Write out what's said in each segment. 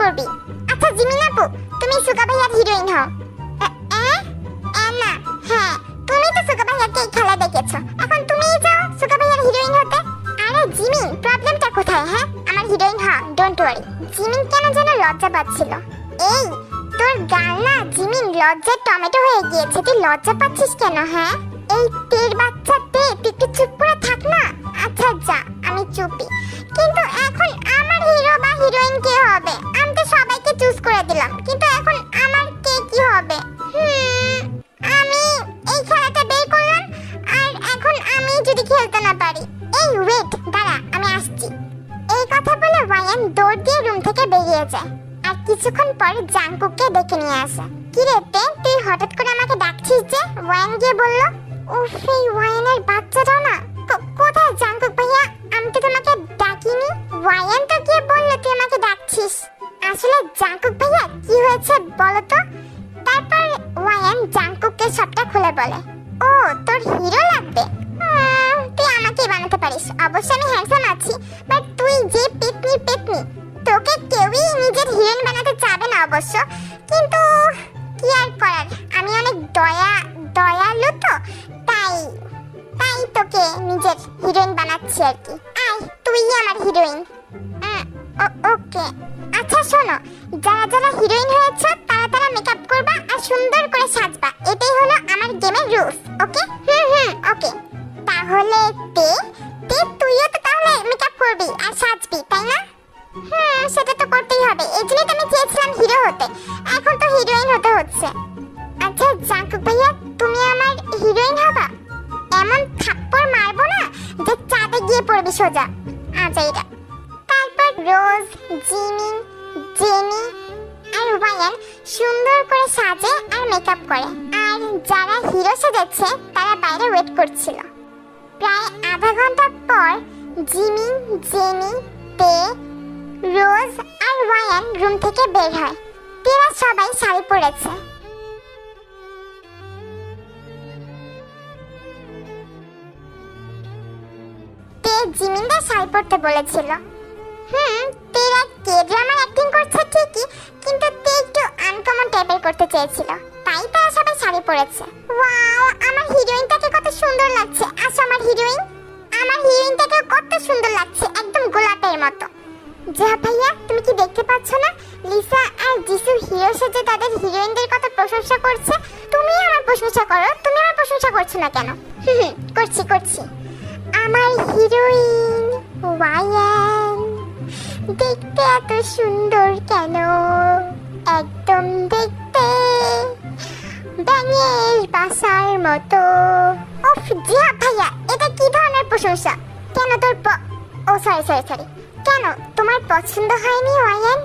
করবি। আচ্ছা জিমিন আপু, তুমি সুগা ভাইয়ার হিরোইন হও। না, হ্যাঁ তুমি তো সুগা ভাইয়াকে এই খেলা দেখেছো, এখন তুমিই যাও সুগা ভাইয়ার হিরোইন হতে। আরে জিমিন, প্রবলেমটা কোথায়? হ্যাঁ আমার হিরোইন হ্যাঁ, ডোন্ট ওয়ারি। জিমিন কেন যেন লজ্জা পাচ্ছিল। এই তোর গাল না জিমিন লজ্জায় টমেটো হয়ে গিয়েছে, তুই লজ্জা পাচ্ছিস কেন? হ্যাঁ এই তের বাচ্চা তে, তুই একটু চুপ করে থাক না। আচ্ছা যা, আমি চুপই। কিন্তু এখন আমার হিরো বা হিরোইন কে হবে? আমি তো সবাইকে চুজ করে দিলাম, কিন্তু এখন আমার কে কি হবে? আমি এই খেলাটা বের করলাম, আর এখন আমি যদি খেলতে না পারি। এই ওয়েট, দাঁড়া আমি আসছি। এই কথা বলে ওয়ায়ান দৌড় দিয়ে রুম থেকে বেরিয়ে যায়, আর কিছুক্ষণ পরে জাংকুককে ডেকে নিয়ে আসে। কি রে তে, তুই হঠাৎ করে আমাকে ডাকছিস যে? ওয়ায়ান গিয়ে বলল। উফ, এই ওয়ায়ানের বাচ্চাটাও না। কোথায় জাংকুক ভাইয়া? আমি তো তোমাকে ডাকিনি। ওয়ায়ান তো গিয়ে বলল তুই আমাকে ডাকছিস। আসলে জাংকুক ভাইয়া কি হয়েছে বলো তো? তারপর ওয়ায়ান জাংকুককে সবটা খুলে বলে। ও তোর হিরো লাগবে? তুই আমাকেই বানাতে পারিস। অবশ্য আমি হ্যান্ডসাম আছি, বাট তুই যে পেতনি পেতনি, তোকে কেউই নিজের হিরোইন বানাতে চাবে না অবশ্য। কিন্তু কি আর করার, আমি অনেক দয়ালু তো, তাই তোকে নিজের হিরোইন বানাচ্ছি আর কি। আয় তুই আমার হিরোইন। ওকে আচ্ছা শোনো, যারা হিরোইন হয়েছে তারা মেকআপ করবা আর সুন্দর করে সাজবা, এটাই হলো আমার গেমের রুলস। ওকে? ওকে। তাহলে তে তুইও তো তাহলে মেকআপ করবি আর সাজবি, তাই না? সেটা তো করতেই হবে, এই জন্যই তো আমি চেয়েছিলাম হিরো হতে, এখন তো হিরোইন হতে হচ্ছে। আচ্ছা জাংকুক ভাইয়া, তুমি আমার হিরোইন হবা? এমন থাপ্পড় মারবো না যে চাঁদে গিয়ে পড়বি সোজা। আচ্ছা এটা। তারপর রোজ, জিমিন, জেনি আর ওয়ায়ান সুন্দর করে সাজে আর মেকআপ করে, আর যারা হিরো সেজেছে তারা বাইরে ওয়েট করছিল। প্রায় আধা ঘন্টা পর জিমিন, জেনি, তে, রোজ আর ওয়ায়ান রুম থেকে বের হয়। তারা সবাই শাড়ি পরেছে। তে জিমিনদের শাড়ি পরতে বলেছিল। তেরা কে ড্রামার অ্যাক্টিং করছে ঠিকই, কিন্তু তে একটু আনকমন টাইপের করতে চেয়েছিল, তাই তারা সবাই শাড়ি পরেছে। ওয়াও, আমার হিরোইনটাকে কত সুন্দর লাগছে। আসো আমার হিরোইনটাকে কত সুন্দর লাগছে, একদম গোলাপের মতো। যা ভাইয়া, তুমি কি দেখতে পাচ্ছ না লিসা আর জিসু হিরো সেজে তাদের হিরোইনদের কত প্রশংসা করছে? তুমি আমার প্রশংসা করো, তুমি আমার প্রশংসা করছো না কেন? করছি। আমার হিরোইন ওয়ায়ান দেখতে এত সুন্দর কেন? একদম দেখতে ব্যাঙের বাসার মতো। উফ জিয়া ভাইয়া, এটা কি ধরনের প্রশংসা? কেন তোর ও সরি কেন তোমার পছন্দ হয়নি ওয়ায়ান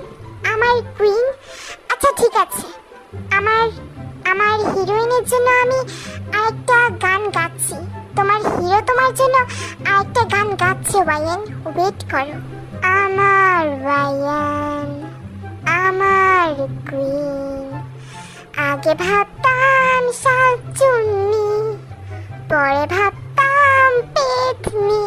আমার কুইন? আচ্ছা ঠিক আছে, আমার হিরোইনের জন্য আমি আরেকটা গান গাচ্ছি। তোমার হিরো তোমার জন্য আরেকটা গান গাচ্ছে ওয়ায়ান, ওয়েট করো। আমার ওয়ায়ান, আমার কুইন, আগে ভাবতাম শাকচুন্নি, পরে ভাবতাম পেতনি,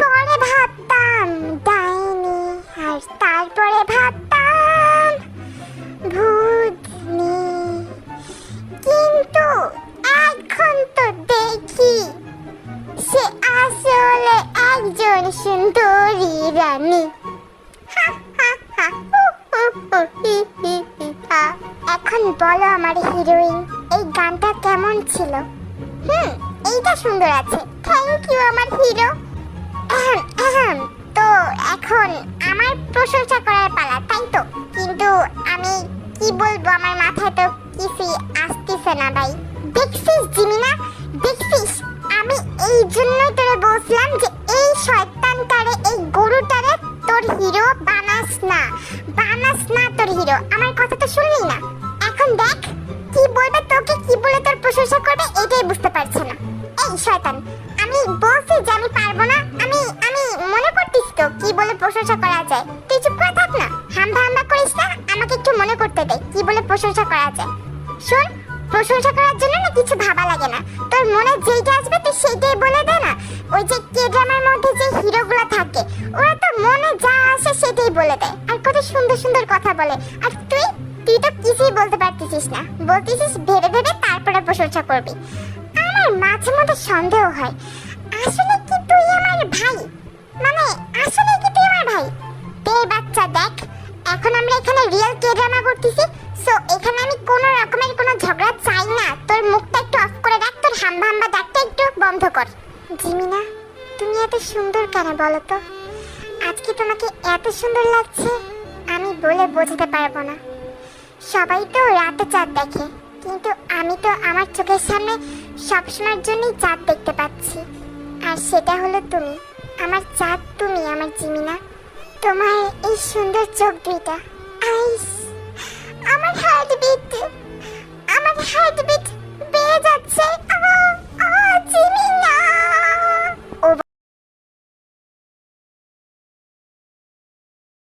পরে ভাবতাম ডাইনি, আর তারপরে ভাবতাম ভূতনি, কিন্তু এখন তো দেখি সে আসলে একজন সুন্দরী রানী। এখন বলো আমার হিরোইন, এই গানটা কেমন ছিল? এইটা সুন্দর আছে, থ্যাংক ইউ আমার হিরো। তো এখন আমার প্রশংসা করার পালা, তাই তো? কিন্তু আমি কি বলবো, আমার মাথায় তো কিছুই আসতেছে না ভাই। দেখছিস জিমিনা, দেখছিস আমি এই জন্যই তোরে বলছিলাম যে এই শয়তানটারে, এই গরুটারে তোর হিরো বানাস না তোর হিরো। আমার কথা তো শুনলি না, এখন দেখ কি বলবে তোকে, কি বলে তোর প্রশংসা করবে এটাই বুঝতে পারছে না। এই শয়তান, আমি বলছি যে আমি পারবো না, আমি মনে করতিস তো কি বলে প্রশংসা করা যায়। তুই চুপ করে থাক না, হাম্বা করিস না, আমাকে একটু মনে করতে দে কি বলে প্রশংসা করা যায়। শোন, প্রশংসা করার জন্য না কিছু ভাবা লাগে না, তোর মনে যেইটা আসবে তুই সেইটাই বলে দে না। ওই যে কে ড্রামার মধ্যে যে হিরোগুলো থাকে ওরা তো মনে যা আসে সেটাই বলে দেয়, আর কত সুন্দর সুন্দর কথা বলে। আর তুই তুই তো কিছুই বলতে পারতেছিস না, বলতেছিস ভেবে ভেবে তারপরে প্রশংসা করবি। আমার মাঝে মধ্যে সন্দেহ হয়, আসলে কি তুই আমার ভাই? মানে আসলে কি তুই আমার ভাই? তের বাচ্চা দেখ, এখন আমরা এখানে রিয়েল কে ড্রামা করতেছি, সো এখানে আমি কোনো রকমের কোনো ঝগড়া চাই না। তোর মুখটা একটু অফ করে রাখ, তোর হাম্বা হাম্বা ডাকটা একটু বন্ধ কর। জিমিনা, তুমি এত সুন্দর কেন বলো তো? আজকে তোমাকে এত সুন্দর লাগছে আমি বলে বোঝাতে পারবো না। সবাই তো রাতে চাঁদ দেখে, কিন্তু আমি তো আমার চোখের সামনে সবসময়ের জন্যই চাঁদ দেখতে পাচ্ছি, আর সেটা হলো তুমি। আমার চাঁদ তুমি, আমার জিমিনা। তোমার এই সুন্দর চোখ দুইটা, আইস, আমার হার্টবিট